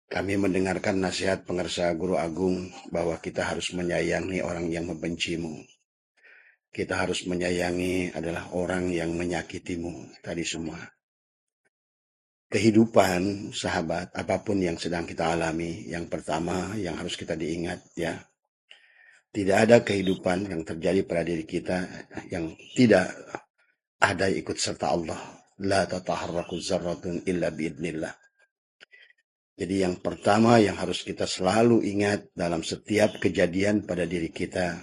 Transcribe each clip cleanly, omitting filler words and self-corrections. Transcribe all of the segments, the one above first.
Kami mendengarkan nasihat pengarsa Guru Agung bahwa kita harus menyayangi orang yang membencimu. Kita harus menyayangi adalah orang yang menyakitimu. Tadi semua. Kehidupan, sahabat, apapun yang sedang kita alami, yang pertama yang harus kita diingat ya, tidak ada kehidupan yang terjadi pada diri kita yang tidak ada ikut serta Allah. La tataharraku zarratun illa biidnillah. Jadi yang pertama yang harus kita selalu ingat dalam setiap kejadian pada diri kita,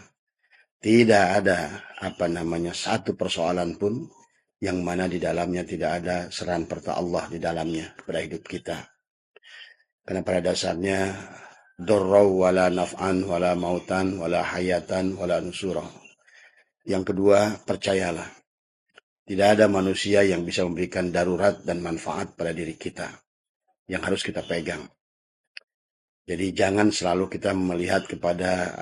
tidak ada satu persoalan pun yang mana di dalamnya tidak ada seran perta Allah di dalamnya pada hidup kita. Karena pada dasarnya dorrau wala naf'an wala mautan wala hayatan wala nusura. Yang kedua, percayalah. Tidak ada manusia yang bisa memberikan darurat dan manfaat pada diri kita yang harus kita pegang. Jadi jangan selalu kita melihat kepada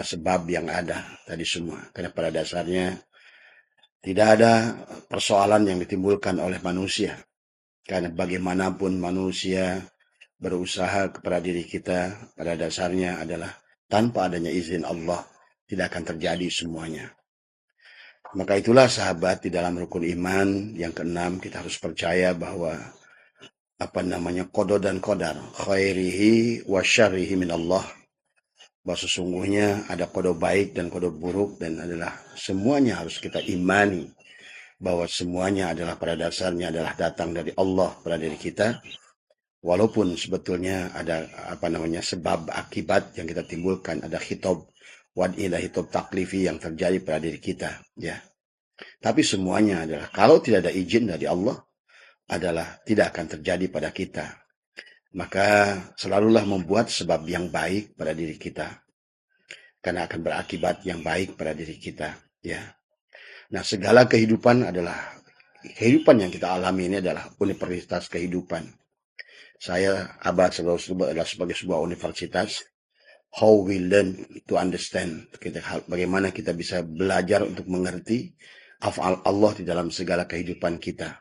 sebab yang ada tadi semua. Karena pada dasarnya tidak ada persoalan yang ditimbulkan oleh manusia. Karena bagaimanapun manusia berusaha kepada diri kita pada dasarnya adalah tanpa adanya izin Allah tidak akan terjadi semuanya. Maka itulah sahabat di dalam rukun iman yang keenam kita harus percaya bahwa qada dan qadar khairihi wa syarrihi min Allah, bahwa sesungguhnya ada qada baik dan qada buruk dan adalah semuanya harus kita imani bahwa semuanya adalah pada dasarnya adalah datang dari Allah pada diri kita, walaupun sebetulnya ada sebab akibat yang kita timbulkan, ada khitab wad'ilah, khitab taklifi yang terjadi pada diri kita ya. Tapi semuanya adalah kalau tidak ada izin dari Allah adalah tidak akan terjadi pada kita. Maka selalulah membuat sebab yang baik pada diri kita, karena akan berakibat yang baik pada diri kita ya. Nah, segala kehidupan yang kita alami ini adalah universitas kehidupan. Abah adalah sebagai sebuah universitas. How we learn to understand. Bagaimana kita bisa belajar untuk mengerti af'al Allah di dalam segala kehidupan kita.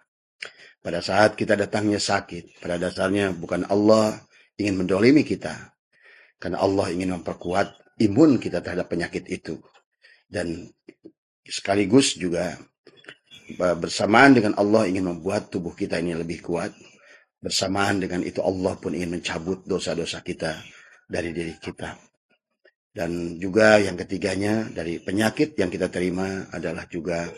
Pada saat kita datangnya sakit, pada dasarnya bukan Allah ingin mendolimi kita. Karena Allah ingin memperkuat imun kita terhadap penyakit itu. Dan sekaligus juga bersamaan dengan Allah ingin membuat tubuh kita ini lebih kuat. Bersamaan dengan itu Allah pun ingin mencabut dosa-dosa kita dari diri kita. Dan juga yang ketiganya, dari penyakit yang kita terima adalah juga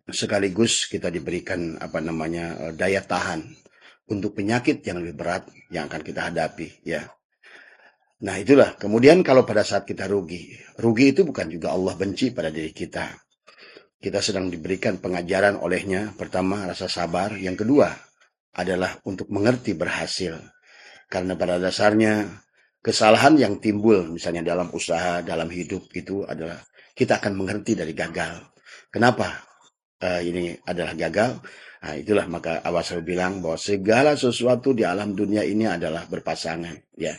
sekaligus kita diberikan daya tahan untuk penyakit yang lebih berat yang akan kita hadapi ya. Nah, itulah. Kemudian kalau pada saat kita rugi itu bukan juga Allah benci pada diri kita. Kita sedang diberikan pengajaran olehnya. Pertama, rasa sabar. Yang kedua adalah untuk mengerti berhasil. Karena pada dasarnya kesalahan yang timbul misalnya dalam usaha, dalam hidup itu adalah kita akan mengerti dari gagal. Kenapa ini adalah gagal? Nah, itulah maka Abah selalu bilang bahwa segala sesuatu di alam dunia ini adalah berpasangan ya.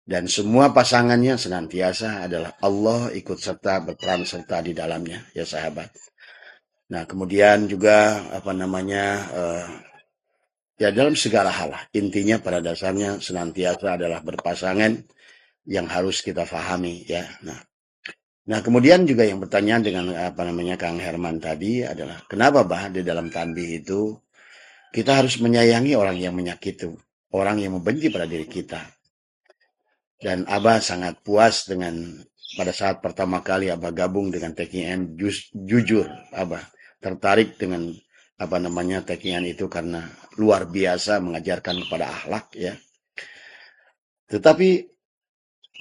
Dan semua pasangannya senantiasa adalah Allah ikut serta, berperan serta di dalamnya ya sahabat. Nah, kemudian juga ya dalam segala hal intinya pada dasarnya senantiasa adalah berpasangan yang harus kita fahami ya. Nah, kemudian juga yang bertanya dengan Kang Herman tadi adalah kenapa di dalam tanbih itu kita harus menyayangi orang yang menyakiti, orang yang membenci pada diri kita. Dan Abah sangat puas dengan pada saat pertama kali Abah gabung dengan TKN. Jujur Abah tertarik dengan TKN itu karena luar biasa mengajarkan kepada akhlak ya. Tetapi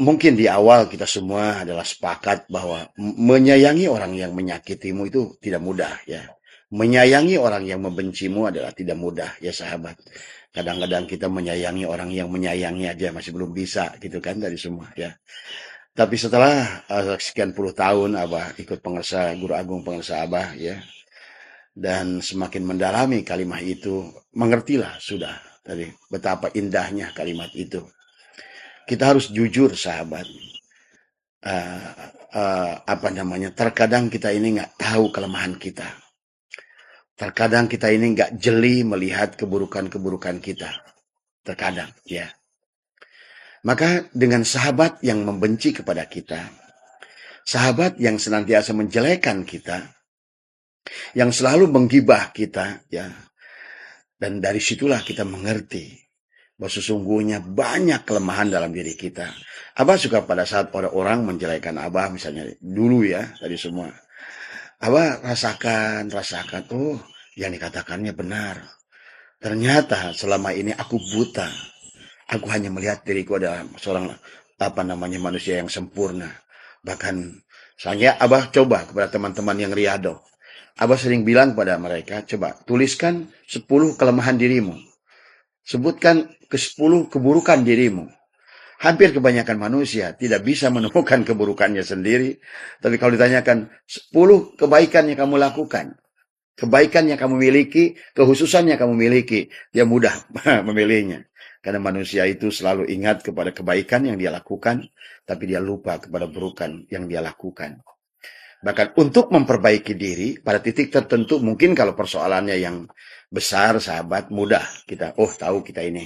mungkin di awal kita semua adalah sepakat bahwa menyayangi orang yang menyakitimu itu tidak mudah ya. Menyayangi orang yang membencimu adalah tidak mudah ya sahabat. Kadang-kadang kita menyayangi orang yang menyayangi aja masih belum bisa gitu kan dari semua ya. Tapi setelah sekian puluh tahun Abah ikut Guru Agung pengarsa Abah ya. Dan semakin mendalami kalimat itu, mengertilah sudah dari betapa indahnya kalimat itu. Kita harus jujur sahabat. Terkadang kita ini nggak tahu kelemahan kita. Terkadang kita ini nggak jeli melihat keburukan-keburukan kita. Terkadang, ya. Maka dengan sahabat yang membenci kepada kita, sahabat yang senantiasa menjelekan kita, yang selalu menggibah kita, ya. Dan dari situlah kita mengerti bahwa sesungguhnya banyak kelemahan dalam diri kita. Abah suka pada saat orang menjelekan Abah, misalnya dulu ya, tadi semua. Abah rasakan, oh yang dikatakannya benar. Ternyata selama ini aku buta. Aku hanya melihat diriku adalah seorang manusia yang sempurna. Bahkan saya Abah coba kepada teman-teman yang riado. Abah sering bilang kepada mereka, coba tuliskan 10 kelemahan dirimu. Sebutkan ke 10 keburukan dirimu. Hampir kebanyakan manusia tidak bisa menemukan keburukannya sendiri. Tapi kalau ditanyakan 10 kebaikan yang kamu lakukan, kebaikan yang kamu miliki, kehususan yang kamu miliki, dia mudah memilihnya. Karena manusia itu selalu ingat kepada kebaikan yang dia lakukan, tapi dia lupa kepada keburukan yang dia lakukan. Bahkan untuk memperbaiki diri pada titik tertentu, mungkin kalau persoalannya yang besar, sahabat, mudah kita, tahu kita ini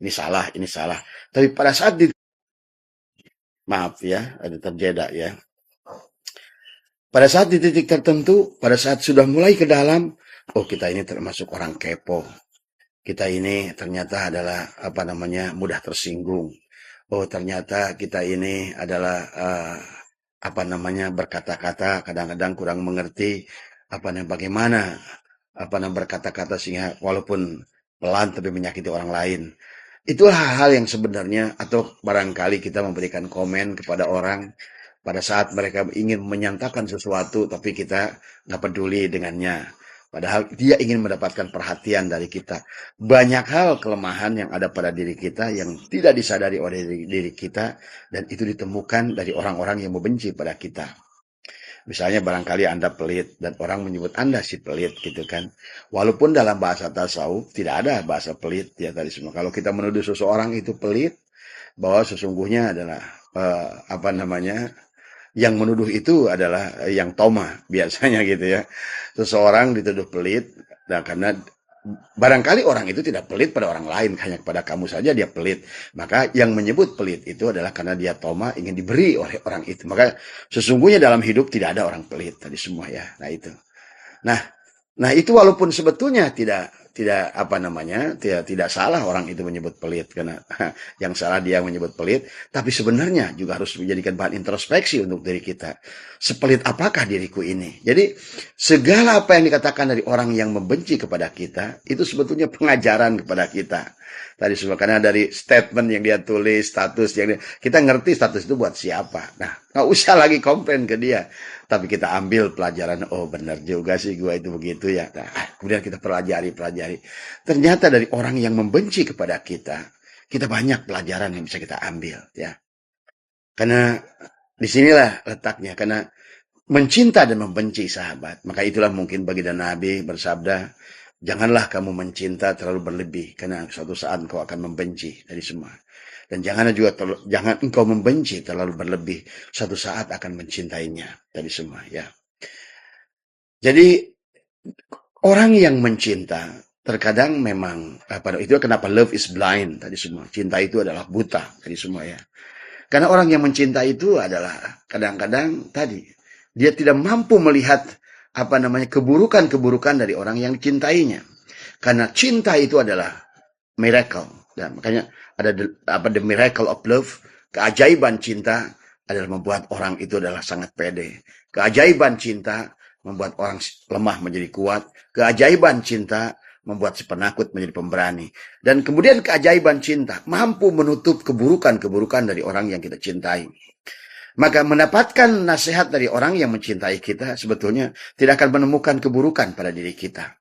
salah, ini salah. Tapi pada saat maaf ya, ada terjeda ya. Pada saat di titik tertentu, pada saat sudah mulai ke dalam, kita ini termasuk orang kepo. Kita ini ternyata adalah mudah tersinggung. Ternyata kita ini adalah berkata-kata kadang-kadang kurang mengerti bagaimana berkata-kata sehingga walaupun pelan tapi menyakiti orang lain. Itulah hal-hal yang sebenarnya, atau barangkali kita memberikan komen kepada orang pada saat mereka ingin menyatakan sesuatu tapi kita nggak peduli dengannya. Padahal dia ingin mendapatkan perhatian dari kita. Banyak hal kelemahan yang ada pada diri kita yang tidak disadari oleh diri kita, dan itu ditemukan dari orang-orang yang membenci pada kita. Misalnya barangkali Anda pelit dan orang menyebut Anda si pelit gitu kan. Walaupun dalam bahasa tasawuf tidak ada bahasa pelit ya tadi semua. Kalau kita menuduh seseorang itu pelit, bahwa sesungguhnya adalah yang menuduh itu adalah yang toma biasanya gitu ya. Seseorang dituduh pelit, nah karena barangkali orang itu tidak pelit pada orang lain, hanya kepada kamu saja dia pelit. Maka yang menyebut pelit itu adalah karena dia toma ingin diberi oleh orang itu. Maka sesungguhnya dalam hidup tidak ada orang pelit tadi semua ya. Nah itu. Nah itu walaupun sebetulnya tidak salah orang itu menyebut pelit, karena yang salah dia menyebut pelit, tapi sebenarnya juga harus menjadikan bahan introspeksi untuk diri kita. Sepelit apakah diriku ini? Jadi segala apa yang dikatakan dari orang yang membenci kepada kita itu sebetulnya pengajaran kepada kita. Tadi semua karena dari statement yang dia tulis, status yang kita ngerti status itu buat siapa. Nah, nggak usah lagi komplain ke dia. Tapi kita ambil pelajaran, benar juga sih gua itu begitu ya. Nah, kemudian kita pelajari. Ternyata dari orang yang membenci kepada kita banyak pelajaran yang bisa kita ambil ya. Karena disinilah letaknya, karena mencinta dan membenci sahabat. Maka itulah mungkin baginda Nabi bersabda, janganlah kamu mencinta terlalu berlebih, karena suatu saat engkau akan membenci dari semua. Dan jangan engkau membenci terlalu berlebih, suatu saat akan mencintainya dari semua ya. Jadi orang yang mencinta terkadang memang itu kenapa love is blind tadi semua. Cinta itu adalah buta tadi semua ya. Karena orang yang mencinta itu adalah kadang-kadang tadi dia tidak mampu melihat keburukan-keburukan dari orang yang dicintainya. Karena cinta itu adalah miracle. Dan makanya ada the miracle of love, keajaiban cinta adalah membuat orang itu adalah sangat pede. Keajaiban cinta membuat orang lemah menjadi kuat. Keajaiban cinta membuat si penakut menjadi pemberani. Dan kemudian keajaiban cinta mampu menutup keburukan-keburukan dari orang yang kita cintai. Maka mendapatkan nasihat dari orang yang mencintai kita sebetulnya tidak akan menemukan keburukan pada diri kita.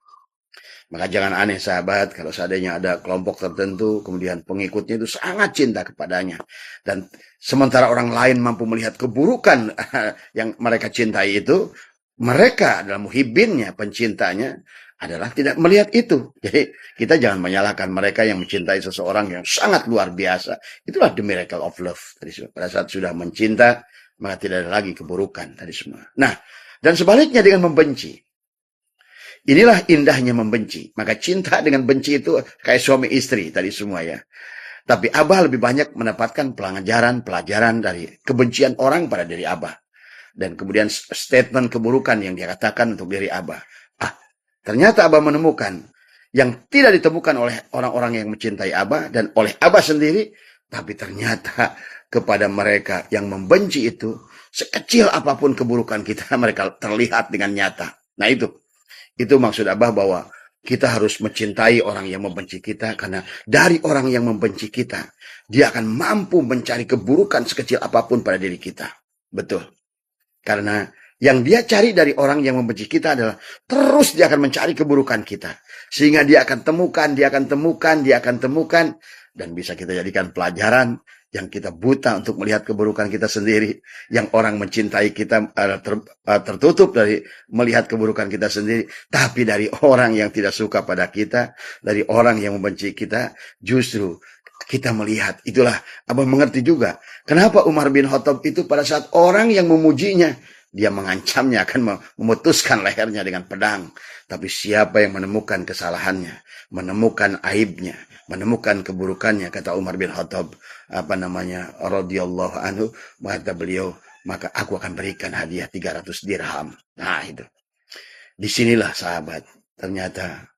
Maka jangan aneh sahabat kalau seandainya ada kelompok tertentu kemudian pengikutnya itu sangat cinta kepadanya. Dan sementara orang lain mampu melihat keburukan yang mereka cintai itu, mereka dalam muhibbinnya, pencintanya adalah tidak melihat itu. Jadi kita jangan menyalahkan mereka yang mencintai seseorang yang sangat luar biasa. Itulah the miracle of love. Pada saat sudah mencinta, maka tidak ada lagi keburukan tadi semua. Nah, dan sebaliknya dengan membenci. Inilah indahnya membenci. Maka cinta dengan benci itu kayak suami istri tadi semua ya. Tapi Abah lebih banyak mendapatkan pelajaran dari kebencian orang pada diri Abah. Dan kemudian statement keburukan yang dia katakan untuk diri Abah. Ternyata Abah menemukan yang tidak ditemukan oleh orang-orang yang mencintai Abah dan oleh Abah sendiri. Tapi ternyata kepada mereka yang membenci itu, sekecil apapun keburukan kita, mereka terlihat dengan nyata. Nah itu maksud Abah bahwa kita harus mencintai orang yang membenci kita, karena dari orang yang membenci kita, dia akan mampu mencari keburukan sekecil apapun pada diri kita. Betul. Karena yang dia cari dari orang yang membenci kita adalah terus dia akan mencari keburukan kita. Sehingga dia akan temukan, dan bisa kita jadikan pelajaran yang kita buta untuk melihat keburukan kita sendiri. Yang orang mencintai kita tertutup dari melihat keburukan kita sendiri. Tapi dari orang yang tidak suka pada kita, dari orang yang membenci kita, justru kita melihat. Itulah Abah mengerti juga kenapa Umar bin Khattab itu pada saat orang yang memujinya, dia mengancamnya akan memutuskan lehernya dengan pedang. Tapi siapa yang menemukan kesalahannya, menemukan aibnya, menemukan keburukannya, kata Umar bin Khattab, radhiyallahu anhu, kata beliau, maka aku akan berikan hadiah 300 dirham. Nah itu. Disinilah sahabat, ternyata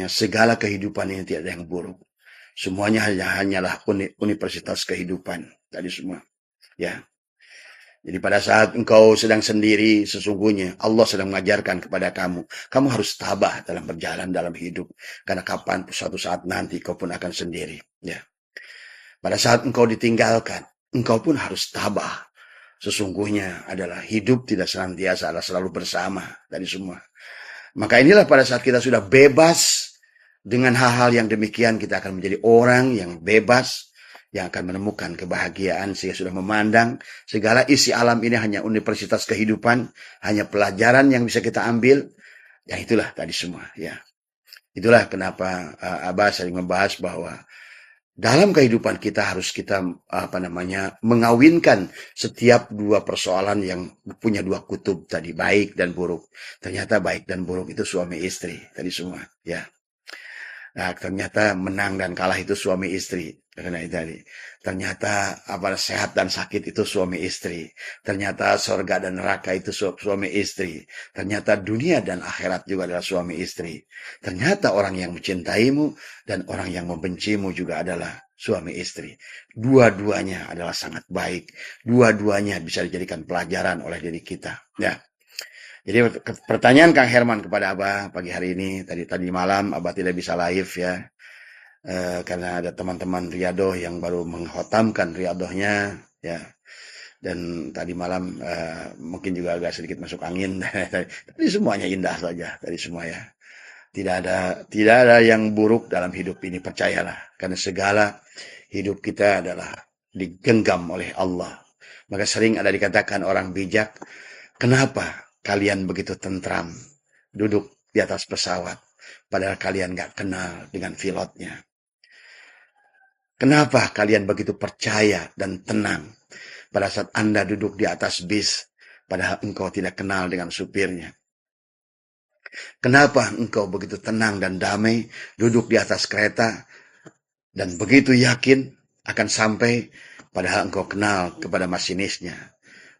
segala kehidupan ini tidak ada yang buruk. Semuanya hanyalah universitas kehidupan tadi semua. Ya. Jadi pada saat engkau sedang sendiri, sesungguhnya Allah sedang mengajarkan kepada kamu. Kamu harus tabah dalam berjalan dalam hidup. Karena kapan suatu saat nanti kau pun akan sendiri. Ya. Pada saat engkau ditinggalkan, engkau pun harus tabah. Sesungguhnya adalah hidup tidak senantiasa adalah selalu bersama tadi semua. Maka inilah pada saat kita sudah bebas dengan hal-hal yang demikian, kita akan menjadi orang yang bebas, yang akan menemukan kebahagiaan, sehingga sudah memandang segala isi alam ini hanya universitas kehidupan, hanya pelajaran yang bisa kita ambil. Ya itulah tadi semua ya. Itulah kenapa Abah sering membahas bahwa dalam kehidupan kita harus kita mengawinkan setiap dua persoalan yang punya dua kutub tadi, baik dan buruk. Ternyata baik dan buruk itu suami istri tadi semua ya. Nah, ternyata menang dan kalah itu suami istri. Karena itu tadi. Ternyata sehat dan sakit itu suami istri. Ternyata surga dan neraka itu suami istri. Ternyata dunia dan akhirat juga adalah suami istri. Ternyata orang yang mencintaimu dan orang yang membencimu juga adalah suami istri. Dua-duanya adalah sangat baik. Dua-duanya bisa dijadikan pelajaran oleh diri kita. Ya. Jadi pertanyaan Kang Herman kepada Abah pagi hari ini, tadi malam Abah tidak bisa live ya, karena ada teman-teman Riyadoh yang baru menghotamkan Riyadohnya ya, dan tadi malam mungkin juga agak sedikit masuk angin. Tadi semuanya indah saja tadi semua ya. Tidak ada yang buruk dalam hidup ini, percayalah, karena segala hidup kita adalah digenggam oleh Allah. Maka sering ada dikatakan orang bijak, kenapa kalian begitu tentram duduk di atas pesawat padahal kalian gak kenal dengan pilotnya? Kenapa kalian begitu percaya dan tenang pada saat Anda duduk di atas bis padahal engkau tidak kenal dengan supirnya? Kenapa engkau begitu tenang dan damai duduk di atas kereta dan begitu yakin akan sampai padahal engkau kenal kepada masinisnya?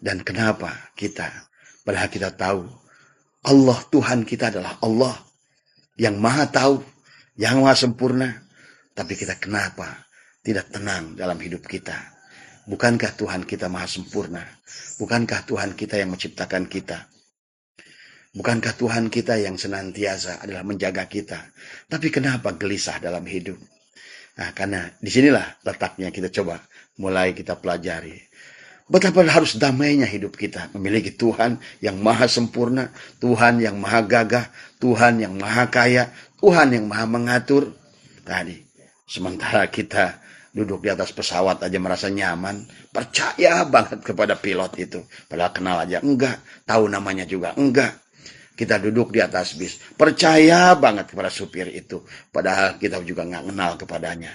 Dan kenapa padahal kita tahu Allah Tuhan kita adalah Allah yang maha tahu, yang maha sempurna. Tapi kita kenapa tidak tenang dalam hidup kita? Bukankah Tuhan kita maha sempurna? Bukankah Tuhan kita yang menciptakan kita? Bukankah Tuhan kita yang senantiasa adalah menjaga kita? Tapi kenapa gelisah dalam hidup? Nah, karena disinilah letaknya kita coba mulai kita pelajari. Betapa harus damainya hidup kita, memiliki Tuhan yang maha sempurna, Tuhan yang maha gagah, Tuhan yang maha kaya, Tuhan yang maha mengatur. Tadi, sementara kita duduk di atas pesawat aja merasa nyaman, percaya banget kepada pilot itu. Padahal kenal aja enggak, tahu namanya juga enggak. Kita duduk di atas bis, percaya banget kepada supir itu, padahal kita juga enggak kenal kepadanya.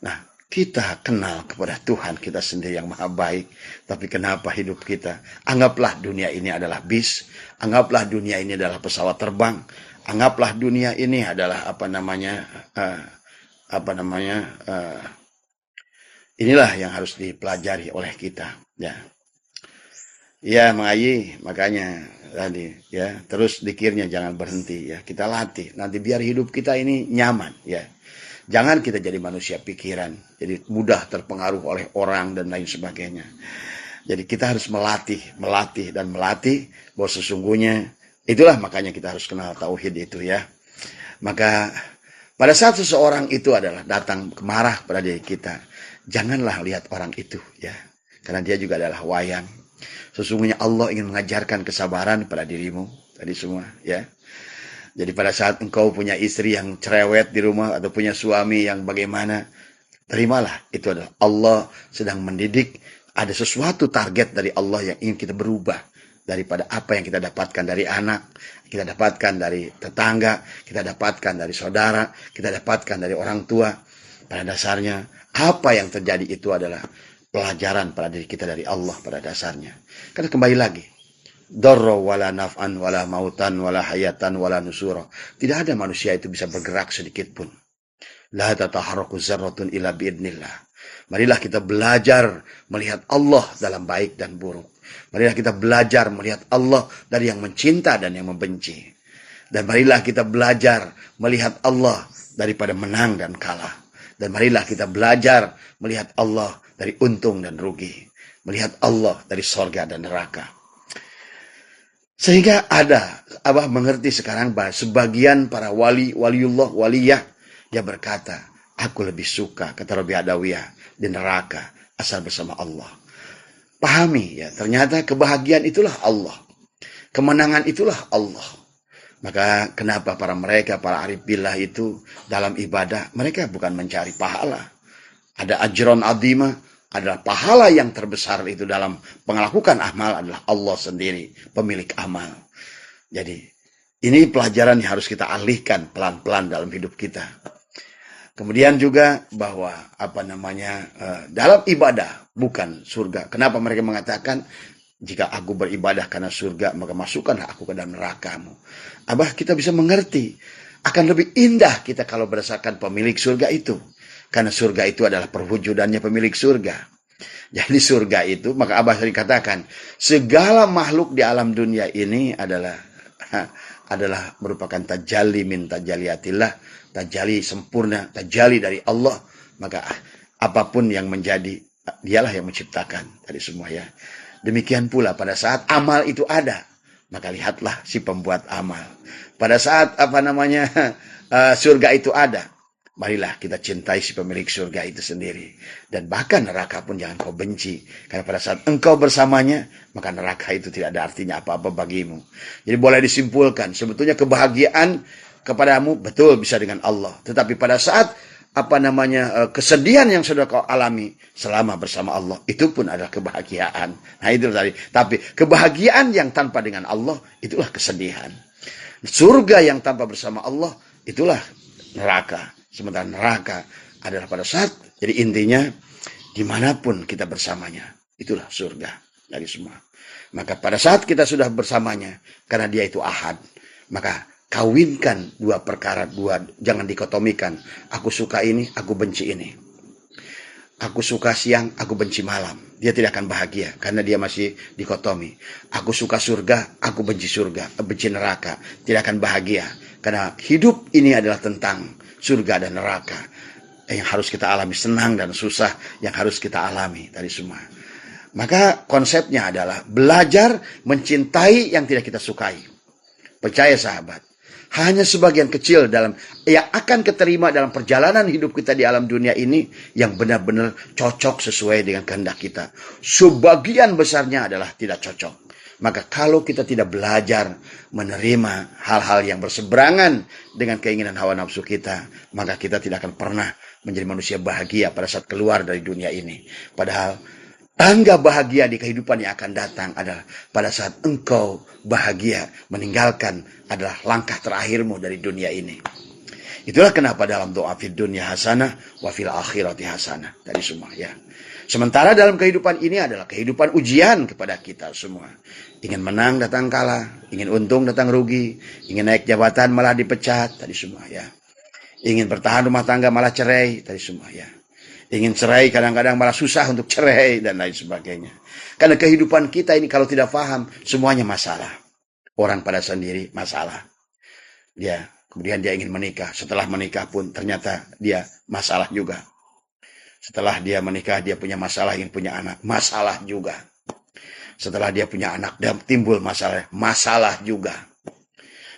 Nah, Kita kenal kepada Tuhan kita sendiri yang maha baik. Tapi kenapa hidup kita? Anggaplah dunia ini adalah bis. Anggaplah dunia ini adalah pesawat terbang. Anggaplah dunia ini adalah inilah yang harus dipelajari oleh kita. Ya Mang Ayi, makanya tadi ya, terus dikirnya jangan berhenti ya. Kita latih nanti biar hidup kita ini nyaman ya. Jangan kita jadi manusia pikiran, jadi mudah terpengaruh oleh orang dan lain sebagainya. Jadi kita harus melatih bahwa sesungguhnya itulah makanya kita harus kenal tauhid itu ya. Maka pada saat seseorang itu adalah datang marah pada diri kita, janganlah lihat orang itu ya. Karena dia juga adalah wayang. Sesungguhnya Allah ingin mengajarkan kesabaran pada dirimu tadi semua ya. Jadi pada saat engkau punya istri yang cerewet di rumah atau punya suami yang bagaimana, terimalah itu adalah Allah sedang mendidik. Ada sesuatu target dari Allah yang ingin kita berubah daripada apa yang kita dapatkan dari anak, kita dapatkan dari tetangga, kita dapatkan dari saudara, kita dapatkan dari orang tua. Pada dasarnya apa yang terjadi itu adalah pelajaran pada diri kita dari Allah pada dasarnya. Karena kembali lagi, darra wala naf'an wala mautan wala hayatan wala nusura. Tidak ada manusia itu bisa bergerak sedikit pun. La tataharraku zarratun illa biidnillah. Marilah kita belajar melihat Allah dalam baik dan buruk. Marilah kita belajar melihat Allah dari yang mencinta dan yang membenci. Dan marilah kita belajar melihat Allah daripada menang dan kalah. Dan marilah kita belajar melihat Allah dari untung dan rugi. Melihat Allah dari sorga dan neraka. Sehingga Abah mengerti sekarang bahwa sebagian para waliullah, waliyah, dia berkata, aku lebih suka, kata Rabi Adawiyah, di neraka asal bersama Allah. Pahami ya, ternyata kebahagiaan itulah Allah. Kemenangan itulah Allah. Maka kenapa para arif billah itu dalam ibadah, mereka bukan mencari pahala. Ada ajron adhimah, adalah pahala yang terbesar itu dalam melakukan amal adalah Allah sendiri, pemilik amal. Jadi ini pelajaran yang harus kita alihkan pelan-pelan dalam hidup kita. Kemudian juga bahwa dalam ibadah bukan surga. Kenapa mereka mengatakan jika aku beribadah karena surga maka masukkanlah aku ke dalam nerakamu. Abah kita bisa mengerti akan lebih indah kita kalau berdasarkan pemilik surga itu. Karena surga itu adalah perwujudannya pemilik surga. Jadi surga itu, maka Abah sering katakan, segala makhluk di alam dunia ini adalah merupakan tajalli min tajaliatillah, tajalli sempurna, tajalli dari Allah. Maka apapun yang menjadi, dialah yang menciptakan tadi semua ya. Demikian pula pada saat amal itu ada, maka lihatlah si pembuat amal. Pada saat surga itu ada, marilah kita cintai si pemilik surga itu sendiri. Dan bahkan neraka pun jangan kau benci. Karena pada saat engkau bersamanya, maka neraka itu tidak ada artinya apa-apa bagimu. Jadi boleh disimpulkan, sebetulnya kebahagiaan kepadamu betul bisa dengan Allah. Tetapi pada saat kesedihan yang sudah kau alami selama bersama Allah, itu pun adalah kebahagiaan. Nah itu tadi. Tapi kebahagiaan yang tanpa dengan Allah, itulah kesedihan. Surga yang tanpa bersama Allah, itulah neraka. Sementara neraka adalah pada saat, jadi intinya dimanapun kita bersamanya, itulah surga dari semua. Maka pada saat kita sudah bersamanya, karena dia itu ahad, maka kawinkan dua perkara, jangan dikotomikan. Aku suka ini, aku benci ini. Aku suka siang, aku benci malam. Dia tidak akan bahagia, karena dia masih dikotomi. Aku suka surga, aku benci neraka. Tidak akan bahagia, karena hidup ini adalah tentang surga dan neraka yang harus kita alami, senang dan susah yang harus kita alami tadi semua. Maka konsepnya adalah belajar mencintai yang tidak kita sukai. Percaya sahabat, hanya sebagian kecil yang akan keterima dalam perjalanan hidup kita di alam dunia ini yang benar-benar cocok sesuai dengan kehendak kita. Sebagian besarnya adalah tidak cocok. Maka kalau kita tidak belajar menerima hal-hal yang berseberangan dengan keinginan hawa nafsu kita, maka kita tidak akan pernah menjadi manusia bahagia pada saat keluar dari dunia ini. Padahal tangga bahagia di kehidupan yang akan datang adalah pada saat engkau bahagia meninggalkan adalah langkah terakhirmu dari dunia ini. Itulah kenapa dalam doa fid dunya hasanah wa fil akhirati hasanah tadi semua ya. Sementara dalam kehidupan ini adalah kehidupan ujian kepada kita semua. Ingin menang datang kalah, ingin untung datang rugi, ingin naik jabatan malah dipecat tadi semua ya. Ingin bertahan rumah tangga malah cerai tadi semua ya. Ingin cerai kadang-kadang malah susah untuk cerai dan lain sebagainya. Karena kehidupan kita ini kalau tidak paham semuanya masalah. Orang pada sendiri masalah. Ya, kemudian dia ingin menikah. Setelah menikah pun ternyata dia masalah juga. Setelah dia menikah dia punya masalah, ingin punya anak, masalah juga. Setelah dia punya anak dan timbul masalah juga.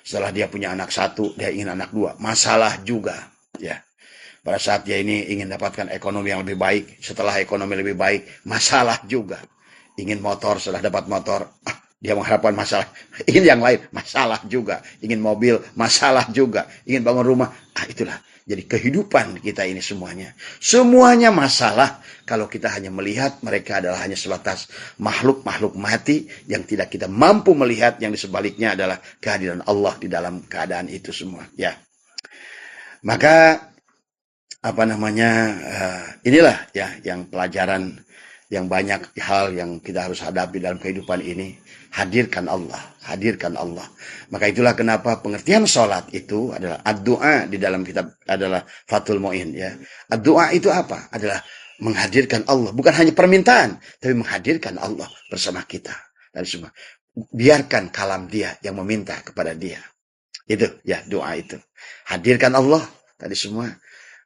Setelah dia punya anak satu, dia ingin anak dua, masalah juga. Ya. Pada saat dia ini ingin dapatkan ekonomi yang lebih baik, setelah ekonomi lebih baik, masalah juga. Ingin motor, setelah dapat motor, dia mengharapkan masalah. Ingin yang lain, masalah juga. Ingin mobil, masalah juga. Ingin bangun rumah, itulah. Jadi kehidupan kita ini semuanya. Semuanya masalah kalau kita hanya melihat mereka adalah hanya sebatas makhluk-makhluk mati yang tidak kita mampu melihat, yang di sebaliknya adalah kehadiran Allah di dalam keadaan itu semua. Ya. Maka inilah ya yang pelajaran yang banyak hal yang kita harus hadapi dalam kehidupan ini. Hadirkan Allah. Maka itulah kenapa pengertian sholat itu adalah ad-du'a di dalam kitab adalah Fathul Mu'in ya. Ad-du'a itu apa? Adalah menghadirkan Allah, bukan hanya permintaan, tapi menghadirkan Allah bersama kita dan semua. Biarkan kalam dia yang meminta kepada dia. Itu ya doa itu. Hadirkan Allah tadi semua.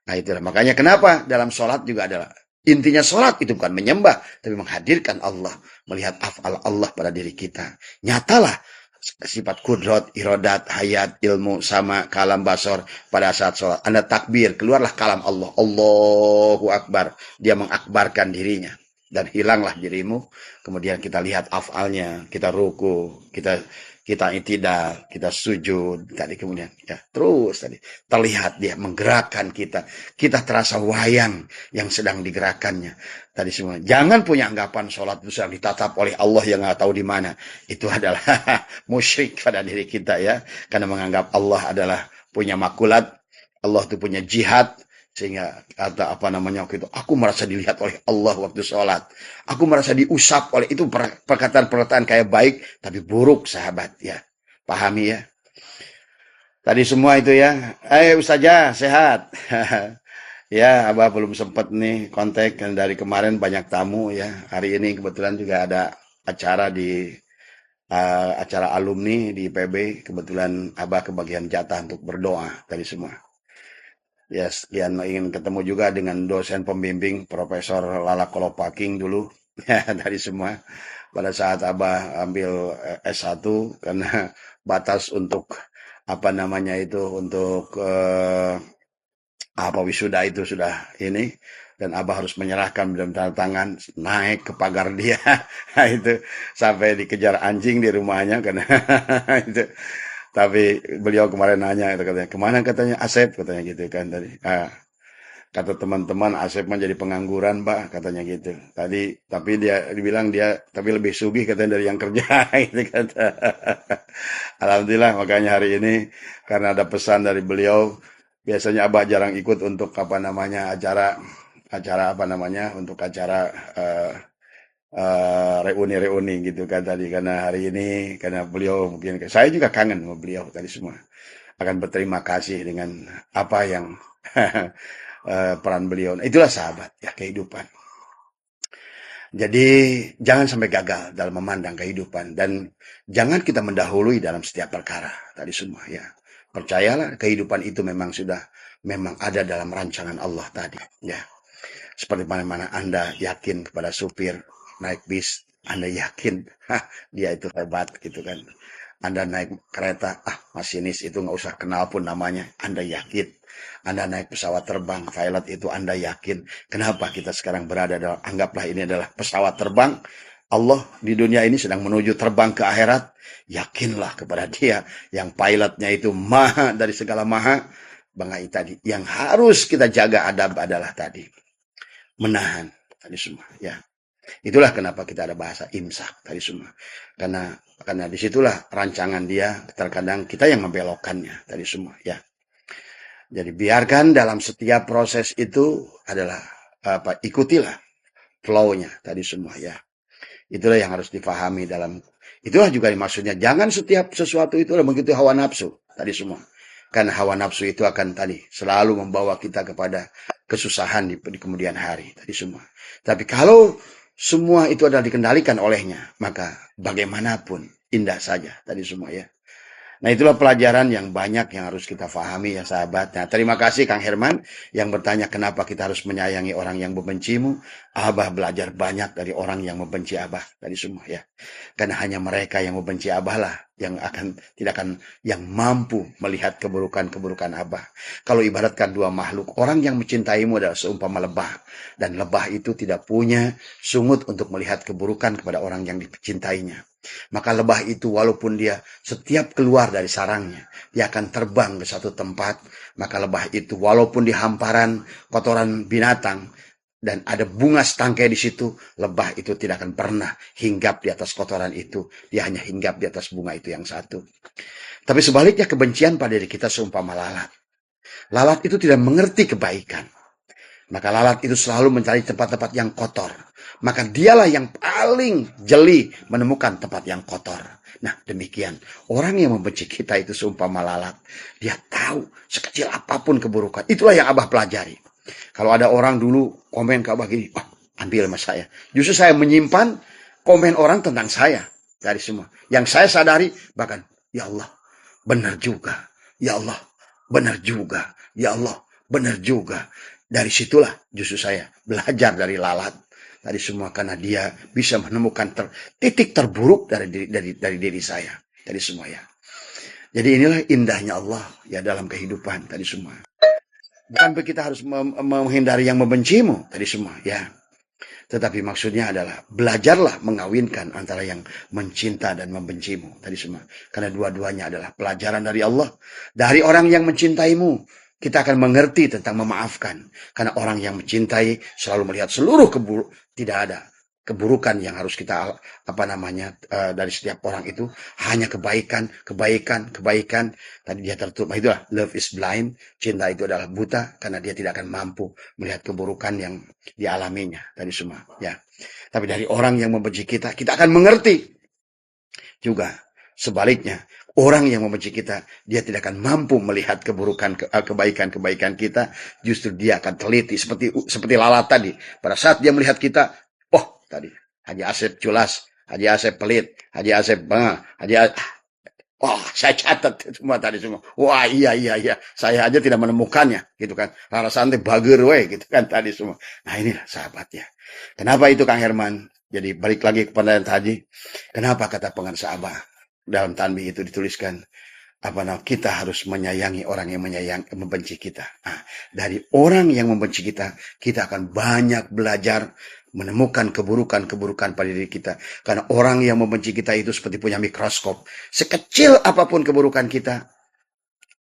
Nah itulah makanya kenapa dalam sholat juga adalah intinya sholat itu bukan menyembah, tapi menghadirkan Allah, melihat af'al Allah pada diri kita. Nyatalah sifat kudrat, irodat, hayat, ilmu, sama, kalam, basor pada saat sholat. Anda takbir, keluarlah kalam Allah. Allahu Akbar. Dia mengakbarkan dirinya. Dan hilanglah dirimu. Kemudian kita lihat af'alnya, kita ruku, kita itidal, kita sujud tadi, kemudian ya terus tadi terlihat dia menggerakkan kita terasa wayang yang sedang digerakkannya tadi semua. Jangan punya anggapan sholat itu sedang ditatap oleh Allah yang nggak tahu di mana. Itu adalah musyrik pada diri kita ya, karena menganggap Allah adalah punya makulat, Allah itu punya jihad, sehingga kata waktu itu, aku merasa dilihat oleh Allah waktu sholat, aku merasa diusap oleh itu. Perkataan kayak baik tapi buruk sahabat ya, pahami ya tadi semua itu ya. Ustazah sehat. Ya Abah belum sempat nih kontak, kan dari kemarin banyak tamu ya. Hari ini kebetulan juga ada acara di acara alumni di IPB, kebetulan Abah kebagian jatah untuk berdoa tadi semua. Ya, sekian ingin ketemu juga dengan dosen pembimbing Profesor Lala Kolopaking dulu ya dari semua. Pada saat Abah ambil S1 karena batas untuk untuk wisuda itu sudah ini, dan Abah harus menyerahkan dalam tanda tangan, naik ke pagar dia itu sampai dikejar anjing di rumahnya karena itu. Tapi beliau kemarin nanya, katanya, kemana katanya Asep, katanya gitu kan tadi. Kata teman-teman Asep menjadi pengangguran, Pak, katanya gitu. Tapi dia dibilang tapi lebih sugih katanya dari yang kerja, gitu kata. Alhamdulillah, makanya hari ini karena ada pesan dari beliau, biasanya Abah jarang ikut untuk acara untuk acara reuni-reuni gitu kan tadi, karena hari ini karena beliau mungkin saya juga kangen sama beliau tadi semua, akan berterima kasih dengan apa yang peran beliau. Itulah sahabat ya kehidupan. Jadi jangan sampai gagal dalam memandang kehidupan, dan jangan kita mendahului dalam setiap perkara tadi semua ya. Percayalah kehidupan itu memang ada dalam rancangan Allah tadi ya. Seperti mana Anda yakin kepada supir naik bis, Anda yakin dia itu hebat gitu kan. Anda naik kereta, masinis itu nggak usah kenal pun namanya, Anda yakin. Anda naik pesawat terbang, pilot itu Anda yakin. Kenapa kita sekarang berada dalam, anggaplah ini adalah pesawat terbang, Allah di dunia ini sedang menuju terbang ke akhirat, yakinlah kepada dia yang pilotnya itu maha dari segala maha. Bangai tadi, yang harus kita jaga adab adalah tadi menahan tadi semua ya. Itulah kenapa kita ada bahasa imsak tadi semua, karena disitulah rancangan dia, terkadang kita yang membelokkannya tadi semua ya. Jadi biarkan dalam setiap proses itu adalah ikutilah flow-nya tadi semua ya. Itulah yang harus difahami dalam, itulah juga maksudnya. Jangan setiap sesuatu itu begitu hawa nafsu tadi semua. Karena hawa nafsu itu akan tadi selalu membawa kita kepada kesusahan di kemudian hari tadi semua. Tapi kalau semua itu adalah dikendalikan olehnya, maka bagaimanapun indah saja tadi semua ya. Nah, itulah pelajaran yang banyak yang harus kita pahami ya sahabat. Nah, terima kasih Kang Herman yang bertanya kenapa kita harus menyayangi orang yang membencimu. Abah belajar banyak dari orang yang membenci Abah tadi semua ya. Karena hanya mereka yang membenci Abah lah yang yang mampu melihat keburukan-keburukan Abah. Kalau ibaratkan dua makhluk, orang yang mencintaimu adalah seumpama lebah, dan lebah itu tidak punya sungut untuk melihat keburukan kepada orang yang dicintainya. Maka lebah itu walaupun dia setiap keluar dari sarangnya, dia akan terbang ke satu tempat. Maka lebah itu walaupun di hamparan kotoran binatang dan ada bunga setangkai di situ, lebah itu tidak akan pernah hinggap di atas kotoran itu. Dia hanya hinggap di atas bunga itu yang satu. Tapi sebaliknya kebencian pada diri kita seumpama lalat. Lalat itu tidak mengerti kebaikan. Maka lalat itu selalu mencari tempat-tempat yang kotor. Maka dialah yang paling jeli menemukan tempat yang kotor. Nah, demikian. Orang yang membenci kita itu seumpama lalat. Dia tahu sekecil apapun keburukan. Itulah yang Abah pelajari. Kalau ada orang dulu komen ke Abah gini, wah, ambil sama saya. Justru saya menyimpan komen orang tentang saya. Dari semua. Yang saya sadari, bahkan, ya Allah, benar juga. Ya Allah, benar juga. Ya Allah, benar juga. Dari situlah justru saya belajar dari lalat tadi semua, karena dia bisa menemukan titik terburuk dari diri saya tadi semua ya. Jadi inilah indahnya Allah ya dalam kehidupan tadi semua. Bukan kita harus menghindari yang membencimu tadi semua ya. Tetapi maksudnya adalah belajarlah mengawinkan antara yang mencinta dan membencimu tadi semua. Karena dua-duanya adalah pelajaran dari Allah. Dari orang yang mencintaimu, kita akan mengerti tentang memaafkan. Karena orang yang mencintai selalu melihat seluruh tidak ada keburukan yang harus kita dari setiap orang itu, hanya kebaikan. Tadi dia tertutup. Itulah love is blind. Cinta itu adalah buta karena dia tidak akan mampu melihat keburukan yang dialaminya tadi semua ya. Tapi dari orang yang membenci kita akan mengerti juga. Sebaliknya, orang yang membenci kita, dia tidak akan mampu melihat kebaikan kita. Justru dia akan teliti seperti lalat tadi. Pada saat dia melihat kita, oh tadi Haji Asep culas, Haji Asep pelit, Haji Asep wah, saya catat semua tadi semua. Wah, iya. Saya aja tidak menemukannya, gitu kan. Rara santai bager gitu kan tadi semua. Nah, inilah sahabatnya. Kenapa itu Kang Herman? Jadi balik lagi kepada yang tadi. Kenapa kata pengarsa Abah? Dalam tanbih itu dituliskan kita harus menyayangi orang yang membenci kita. Nah, dari orang yang membenci kita akan banyak belajar menemukan keburukan-keburukan pada diri kita. Karena orang yang membenci kita itu seperti punya mikroskop. Sekecil apapun keburukan kita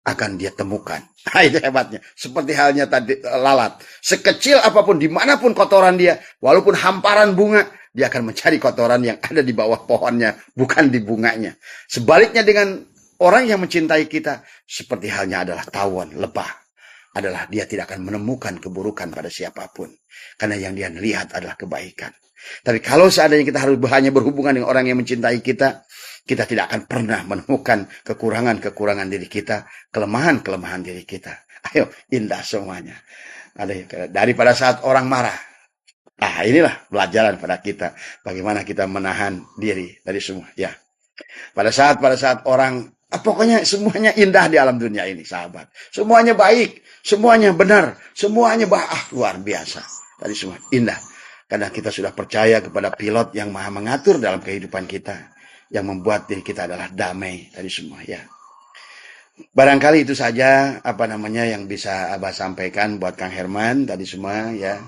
akan dia temukan. Nah, itu hebatnya. Seperti halnya tadi lalat. Sekecil apapun, dimanapun kotoran dia, walaupun hamparan bunga, dia akan mencari kotoran yang ada di bawah pohonnya, bukan di bunganya. Sebaliknya dengan orang yang mencintai kita, seperti halnya adalah tawon, lebah. Adalah dia tidak akan menemukan keburukan pada siapapun. Karena yang dia lihat adalah kebaikan. Tapi kalau seandainya kita harus hanya berhubungan dengan orang yang mencintai kita tidak akan pernah menemukan kekurangan-kekurangan diri kita, kelemahan-kelemahan diri kita. Ayo, indah semuanya. Daripada saat orang marah. Nah, inilah pelajaran pada kita. Bagaimana kita menahan diri dari semua. Ya. Pada saat orang, pokoknya semuanya indah di alam dunia ini, sahabat. Semuanya baik, semuanya benar, semuanya luar biasa. Tadi semua indah. Karena kita sudah percaya kepada pilot yang maha mengatur dalam kehidupan kita. Yang membuat diri kita adalah damai tadi semua ya. Barangkali itu saja yang bisa Abah sampaikan buat Kang Herman tadi semua ya.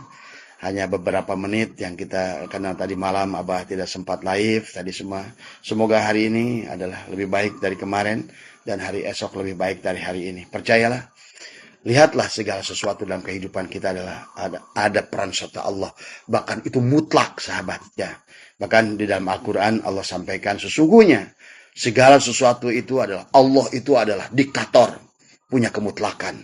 Hanya beberapa menit yang karena tadi malam Abah tidak sempat live tadi semua. Semoga hari ini adalah lebih baik dari kemarin dan hari esok lebih baik dari hari ini. Percayalah, lihatlah segala sesuatu dalam kehidupan kita adalah ada peran serta Allah. Bahkan itu mutlak sahabat ya. Bahkan di dalam Al-Quran Allah sampaikan sesungguhnya segala sesuatu itu adalah Allah itu adalah diktator, punya kemutlakan.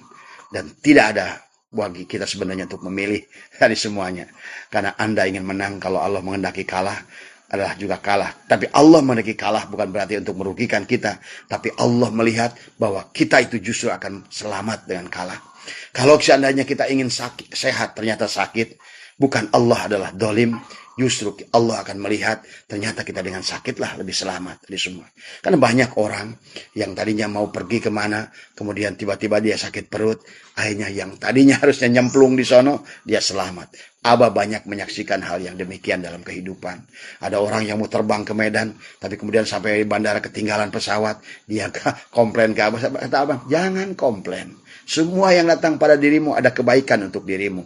Dan tidak ada bagi kita sebenarnya untuk memilih dari semuanya. Karena Anda ingin menang, kalau Allah menghendaki kalah, adalah juga kalah. Tapi Allah menghendaki kalah bukan berarti untuk merugikan kita. Tapi Allah melihat bahwa kita itu justru akan selamat dengan kalah. Kalau seandainya kita ingin sehat, ternyata sakit, bukan Allah adalah dolim, justru Allah akan melihat ternyata kita dengan sakitlah lebih selamat dari semua. Karena banyak orang yang tadinya mau pergi kemana, kemudian tiba-tiba dia sakit perut, akhirnya yang tadinya harusnya nyemplung di sono, dia selamat. Abah banyak menyaksikan hal yang demikian dalam kehidupan. Ada orang yang mau terbang ke Medan, tapi kemudian sampai bandara ketinggalan pesawat, dia komplain ke Abah. Kata Abah, jangan komplain. Semua yang datang pada dirimu ada kebaikan untuk dirimu.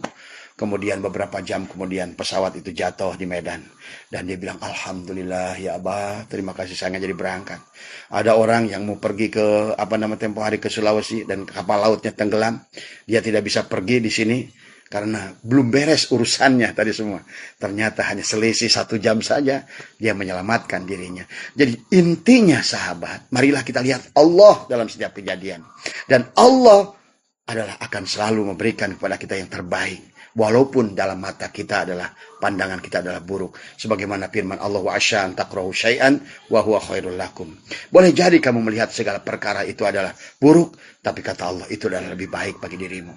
Kemudian beberapa jam kemudian pesawat itu jatuh di Medan. Dan dia bilang, Alhamdulillah ya Abah, terima kasih saya jadi berangkat. Ada orang yang mau pergi ke tempo hari ke Sulawesi dan kapal lautnya tenggelam. Dia tidak bisa pergi di sini karena belum beres urusannya tadi semua. Ternyata hanya selisih 1 jam saja dia menyelamatkan dirinya. Jadi intinya sahabat, marilah kita lihat Allah dalam setiap kejadian. Dan Allah adalah akan selalu memberikan kepada kita yang terbaik. Walaupun dalam mata kita adalah, pandangan kita adalah buruk. Sebagaimana firman Allah, wa asyan takrahu syai'an wa huwa khairul lakum. Boleh jadi kamu melihat segala perkara itu adalah buruk, tapi kata Allah itu adalah lebih baik bagi dirimu.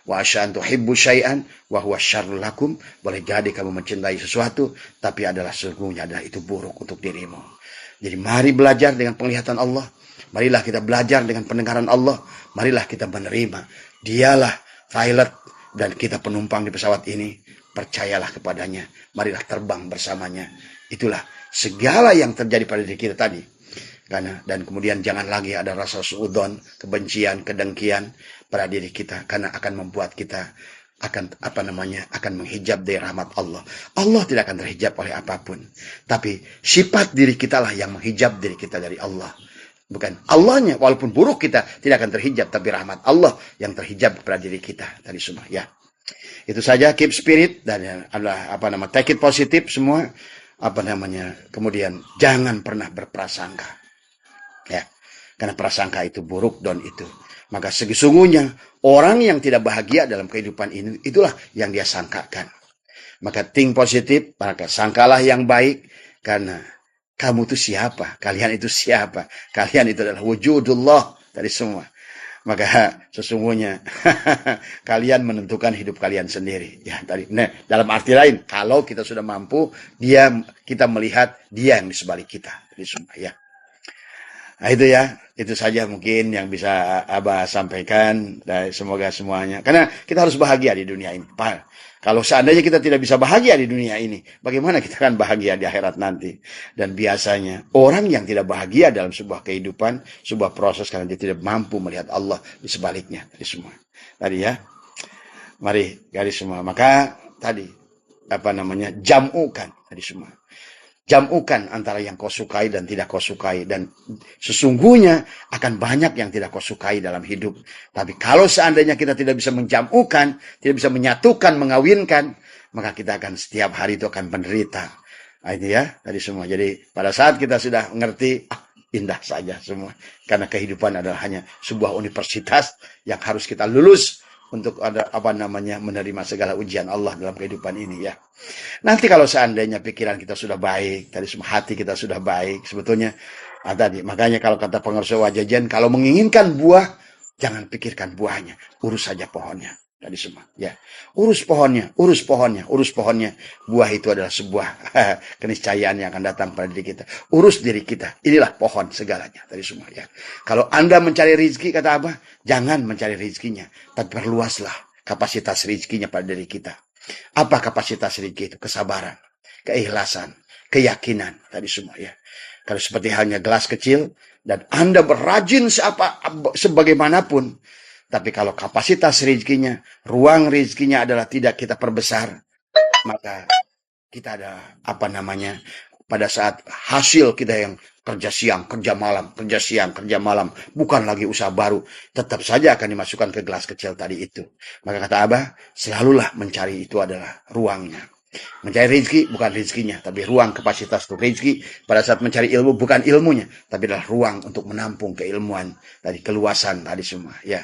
Wa asyan tuhibbu syai'an wa huwa syarrul lakum. Boleh jadi kamu mencintai sesuatu, tapi adalah sesungguhnya adalah itu buruk untuk dirimu. Jadi mari belajar dengan penglihatan Allah. Marilah kita belajar dengan pendengaran Allah. Marilah kita menerima. Dialah pilot dan kita penumpang di pesawat ini. Percayalah kepadanya. Marilah terbang bersamanya. Itulah segala yang terjadi pada diri kita tadi. Dan kemudian jangan lagi ada rasa suudzon, kebencian, kedengkian pada diri kita. Karena akan membuat kita akan menghijab dari rahmat Allah. Allah tidak akan terhijab oleh apapun. Tapi sifat diri kita lah yang menghijab diri kita dari Allah. Bukan Allahnya, walaupun buruk kita tidak akan terhijab, tapi rahmat Allah yang terhijab pada diri kita tadi semua. Ya, itu saja. Keep spirit dan adalah take it positif semua. Kemudian jangan pernah berprasangka. Ya, karena prasangka itu buruk dan itu. Maka sesungguhnya orang yang tidak bahagia dalam kehidupan ini, itulah yang dia sangkakan. Maka think positif, maka sangkalah yang baik, karena kamu itu siapa? Kalian itu siapa? Kalian itu adalah wujudullah dari semua. Maka sesungguhnya kalian menentukan hidup kalian sendiri. Ya, dalam arti lain, kalau kita sudah mampu, kita melihat dia yang di sebalik kita. Dari semua, ya. Nah, itu ya, itu saja mungkin yang bisa Abah sampaikan. Dan semoga semuanya, karena kita harus bahagia di dunia ini. Kalau seandainya kita tidak bisa bahagia di dunia ini, bagaimana kita akan bahagia di akhirat nanti? Dan biasanya orang yang tidak bahagia dalam sebuah kehidupan, sebuah proses, karena dia tidak mampu melihat Allah di sebaliknya. Tadi semua. Tadi ya, mari garis semua. Maka tadi jamukan tadi semua. Jamukan antara yang kau sukai dan tidak kau sukai. Dan sesungguhnya akan banyak yang tidak kau sukai dalam hidup. Tapi kalau seandainya kita tidak bisa menjamukan, tidak bisa menyatukan, mengawinkan, maka kita akan setiap hari itu akan menderita. Nah, itu ya, tadi semua. Jadi pada saat kita sudah mengerti, indah saja semua. Karena kehidupan adalah hanya sebuah universitas yang harus kita lulus untuk menerima segala ujian Allah dalam kehidupan ini, ya. Nanti kalau seandainya pikiran kita sudah baik, tadi semua hati kita sudah baik, sebetulnya tadi makanya kalau kata pengarso Wajajan, kalau menginginkan buah, jangan pikirkan buahnya, urus saja pohonnya. Tadi semua, ya. Urus pohonnya. Buah itu adalah sebuah keniscayaan yang akan datang pada diri kita. Urus diri kita. Inilah pohon segalanya. Tadi semua, ya. Kalau Anda mencari rezeki, kata Abah, jangan mencari rezekinya, tapi perluaslah kapasitas rezekinya pada diri kita. Apa kapasitas rezeki itu? Kesabaran, keikhlasan, keyakinan. Tadi semua, ya. Kalau seperti halnya gelas kecil, dan Anda berrajin sebagaimanapun, tapi kalau kapasitas rezekinya, ruang rezekinya adalah tidak kita perbesar, maka kita ada pada saat hasil kita yang kerja siang, kerja malam, bukan lagi usaha baru, tetap saja akan dimasukkan ke gelas kecil tadi itu. Maka kata Abah, selalulah mencari itu adalah ruangnya. Mencari rezeki bukan rezekinya, tapi ruang kapasitas untuk rezeki. Pada saat mencari ilmu bukan ilmunya, tapi adalah ruang untuk menampung keilmuan, tadi keluasan tadi semua, ya.